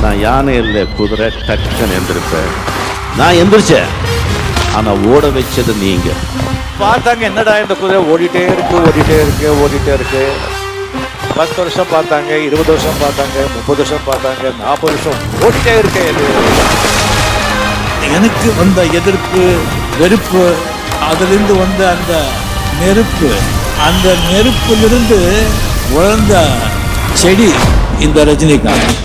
நான் யானை இல்லை குதிரை டக்குன்னு எந்திருப்பேன். நான் எந்திரிச்சேன், ஆனா ஓட வச்சது நீங்க. பார்த்தாங்க என்னடா இந்த குதிரை ஓடிட்டே இருக்கு. 10 வருஷம் பார்த்தாங்க, 20 வருஷம் பார்த்தாங்க, 30 வருஷம் பார்த்தாங்க, 40 வருஷம் ஓடிட்டே இருக்கு. எனக்கு வந்த எதிர்ப்பு, வெறுப்பு, அதிலிருந்து வந்த அந்த நெருப்பு, அந்த நெருப்பிலிருந்து வளர்ந்த செடி இந்த ரஜினிகாந்த்.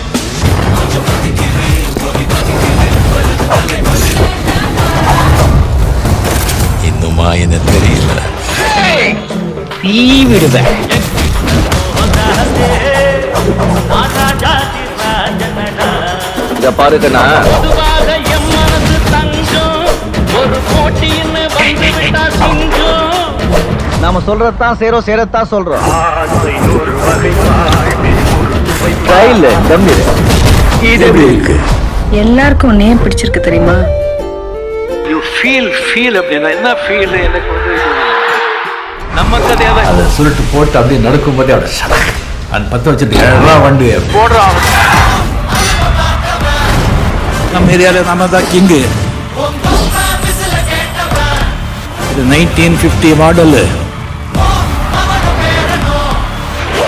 இன்னுமா என்ன தெரியல, தீ விடுவேன். இத பாருக்கண்ணா, நாம சொல்றதான் சேரும், சேரத்தான் சொல்றோம். எல்லாருக்கும் உன்னையே பிடிச்சிருக்கு தெரியுமா? யூ ஃபீல் அப்படின்னா என்ன ஃபீல்? எனக்கு வந்து நம்ம கதையால அதை சுருட்டு போட்டு அப்படியே நடக்கும் போதே அவட சடக்கு அந்த 10 வச்சுட்டு எல்லாம் வண்டி போடுறான். நம்ம ஏரியாவில் நம்ம தான் கிங்கு. இது 1950 மாடலு,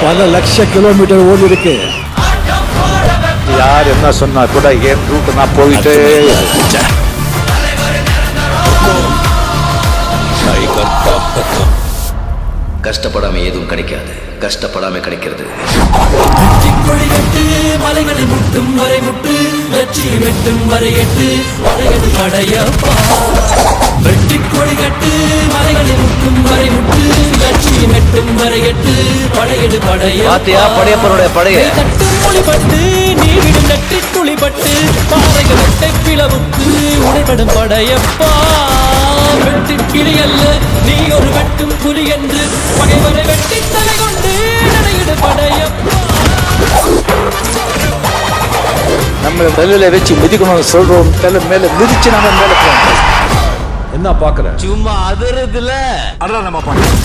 பல லட்ச கிலோமீட்டர் ஓடி இருக்கு. யார் என்ன சொன்னா கூட என் ரூட் நான் போயிட்டே. கஷ்டப்படாம எதுவும் கிடைக்காது, கஷ்டப்படாம கிடைக்கிறது. மலைகளை முட்டும் வரை முட்டு, வெற்றி வெட்டும் வரை எட்டு, வரையது படையப்பா. வெற்றி கொடி கட்டு, மலைகளை முட்டும் வரை முட்டு, வெற்றி வெட்டும் வரை எட்டு, படையது பாத்தியா படையப்பனுடைய படைய. தட்டு மொழிபட்டு நீ விடும் நெற்றி துளிபட்டு, பாறைகள் வெட்டை பிளவுக்கு உடைபடும் படையப்பா. வெட்டி கிளி அல்ல நீ ஒரு வெட்டும் புலி என்று, பகைவரை வெட்டி தலை கொண்டு நடையிடு படையப்பா. நம்ம தலையில வச்சு மிதிக்கணும்னு சொல்றோம், தலை மேல மிதிச்சு நம்ம மேல போறோம். என்ன பாக்குற? சும்மா அதிரதுல அதான் நம்ம பாக்குறோம்.